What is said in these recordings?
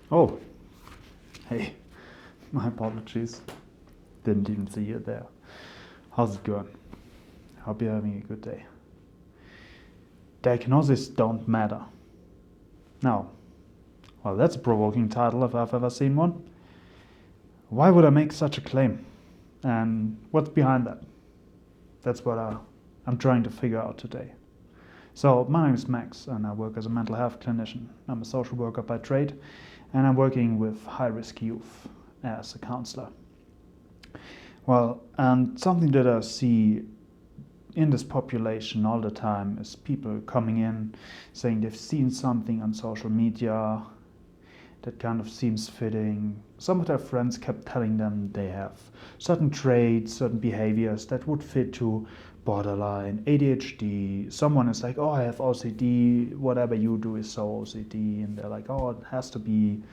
Oh, hey, my apologies. Didn't even see you there. How's it going? Hope you're having a good day. Diagnoses don't matter. Now, well, that's a provoking title if I've ever seen one. Why would I make such a claim? And what's behind that? That's what I'm trying to figure out today. So, my name is Max, and I work as a mental health clinician. I'm a social worker by trade, and I'm working with high-risk youth as a counselor. Well, and something that I see in this population all the time is people coming in saying they've seen something on social media that kind of seems fitting. Some of their friends kept telling them they have certain traits, certain behaviors that would fit to borderline, ADHD. Someone is like, oh, I have OCD, whatever you do is so OCD. And they're like, oh, it has to be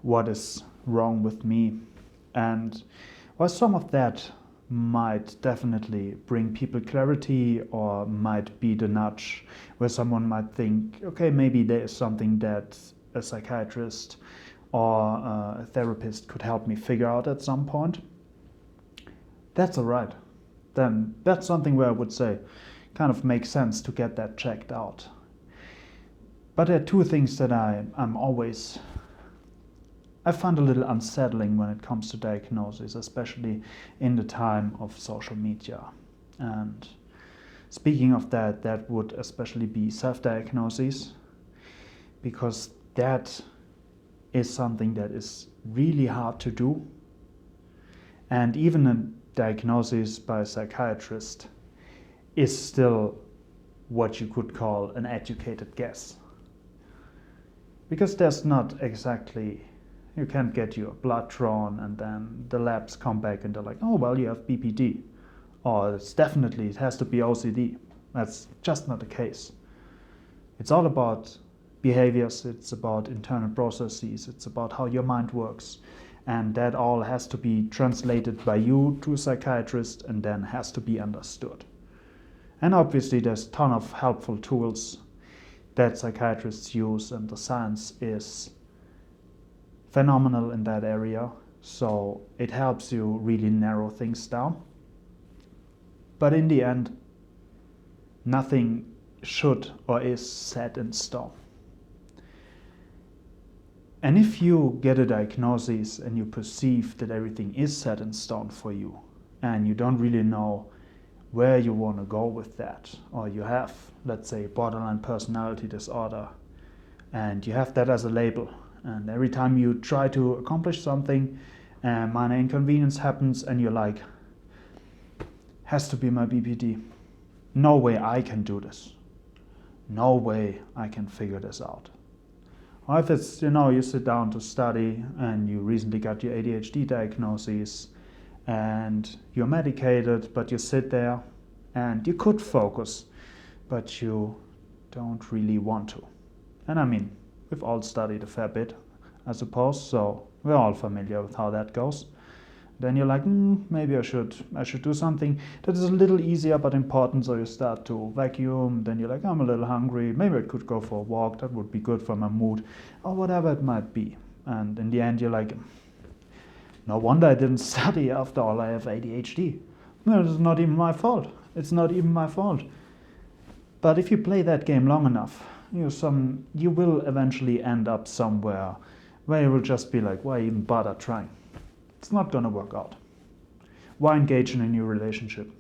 what is wrong with me. And while some of that might definitely bring people clarity or might be the nudge where someone might think, okay, maybe there is something that a psychiatrist or a therapist could help me figure out at some point, that's all right. Then that's something where I would say kind of makes sense to get that checked out. But there are two things that I find a little unsettling when it comes to diagnosis, especially in the time of social media. And speaking of that, that would especially be self-diagnoses, because that is something that is really hard to do. And even a diagnosis by a psychiatrist is still what you could call an educated guess. Because there's not exactly, you can't get your blood drawn and then the labs come back and they're like, oh, well, you have BPD. Or it has to be OCD. That's just not the case. It's all about behaviors, it's about internal processes, it's about how your mind works. And that all has to be translated by you to a psychiatrist and then has to be understood. And obviously there's a ton of helpful tools that psychiatrists use, and the science is phenomenal in that area. So it helps you really narrow things down. But in the end, nothing should or is set in stone. And if you get a diagnosis and you perceive that everything is set in stone for you, and you don't really know where you want to go with that, or you have, let's say, borderline personality disorder, and you have that as a label, and every time you try to accomplish something, a minor inconvenience happens, and you're like, has to be my BPD. No way I can do this. No way I can figure this out. Or if it's, you sit down to study and you recently got your ADHD diagnosis and you're medicated, but you sit there and you could focus, but you don't really want to. And I mean, we've all studied a fair bit, I suppose, so we're all familiar with how that goes. Then you're like, maybe I should do something that is a little easier but important. So you start to vacuum. Then you're like, I'm a little hungry. Maybe I could go for a walk. That would be good for my mood, or whatever it might be. And in the end, you're like, no wonder I didn't study. After all, I have ADHD. No, it's not even my fault. It's not even my fault. But if you play that game long enough, you will eventually end up somewhere where you will just be like, why even bother trying? It's not going to work out. Why engage in a new relationship?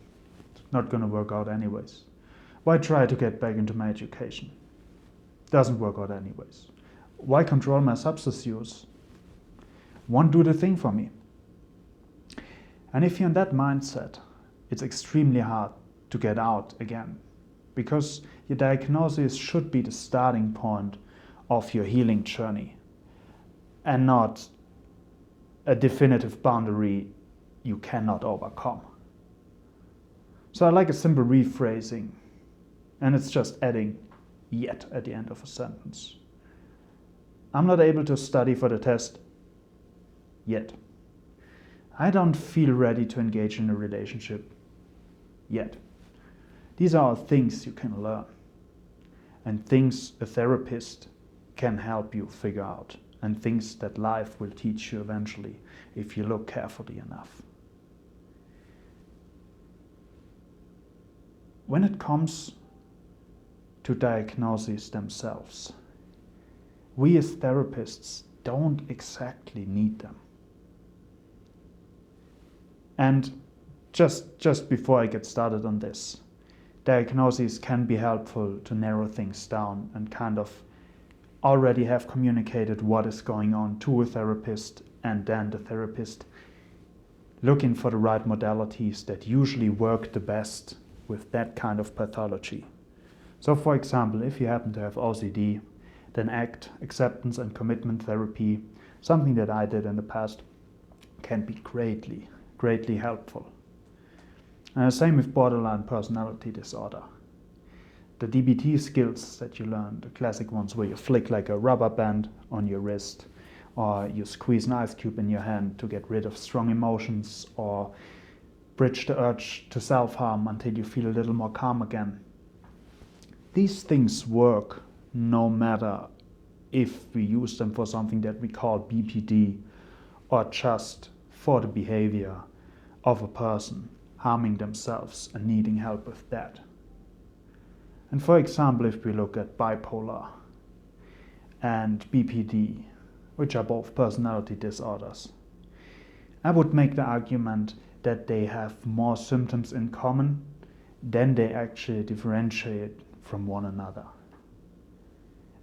It's not going to work out anyways. Why try to get back into my education? Doesn't work out anyways. Why control my substance use? Won't do the thing for me. And if you're in that mindset, it's extremely hard to get out again, because your diagnosis should be the starting point of your healing journey and not a definitive boundary you cannot overcome. So I like a simple rephrasing, and it's just adding yet at the end of a sentence. I'm not able to study for the test yet. I don't feel ready to engage in a relationship yet. These are all things you can learn, and things a therapist can help you figure out and things that life will teach you eventually if you look carefully enough. When it comes to diagnoses themselves, we as therapists don't exactly need them. And just before I get started on this, diagnoses can be helpful to narrow things down and kind of already have communicated what is going on to a therapist, and then the therapist looking for the right modalities that usually work the best with that kind of pathology. So for example, if you happen to have OCD, then ACT, acceptance and commitment therapy, something that I did in the past, can be greatly helpful. Same with borderline personality disorder. The DBT skills that you learn, the classic ones where you flick like a rubber band on your wrist, or you squeeze an ice cube in your hand to get rid of strong emotions, or bridge the urge to self-harm until you feel a little more calm again. These things work no matter if we use them for something that we call BPD, or just for the behavior of a person harming themselves and needing help with that. And for example, if we look at bipolar and BPD, which are both personality disorders, I would make the argument that they have more symptoms in common than they actually differentiate from one another.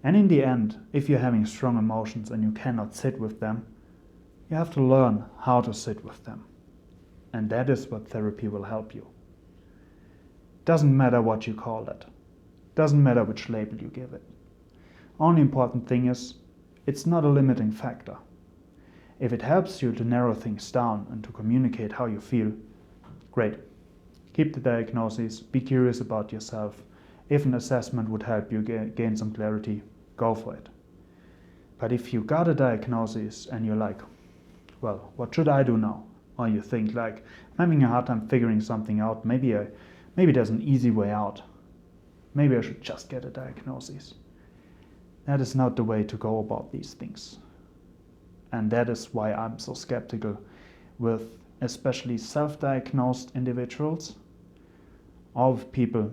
And in the end, if you're having strong emotions and you cannot sit with them, you have to learn how to sit with them. And that is what therapy will help you. Doesn't matter what you call it. Doesn't matter which label you give it. Only important thing is, it's not a limiting factor. If it helps you to narrow things down and to communicate how you feel, great. Keep the diagnosis, be curious about yourself. If an assessment would help you gain some clarity, go for it. But if you got a diagnosis and you're like, well, what should I do now? Or you think like, I'm having a hard time figuring something out, maybe there's an easy way out. Maybe I should just get a diagnosis. That is not the way to go about these things. And that is why I'm so skeptical with especially self-diagnosed individuals, or with people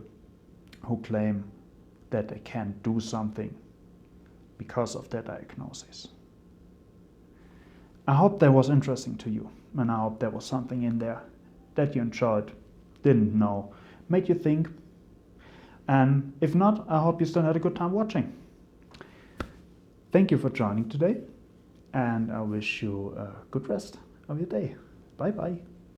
who claim that they can't do something because of their diagnosis. I hope that was interesting to you, and I hope there was something in there that you enjoyed, didn't know, made you think. And if not, I hope you still had a good time watching. Thank you for joining today, and I wish you a good rest of your day. Bye bye.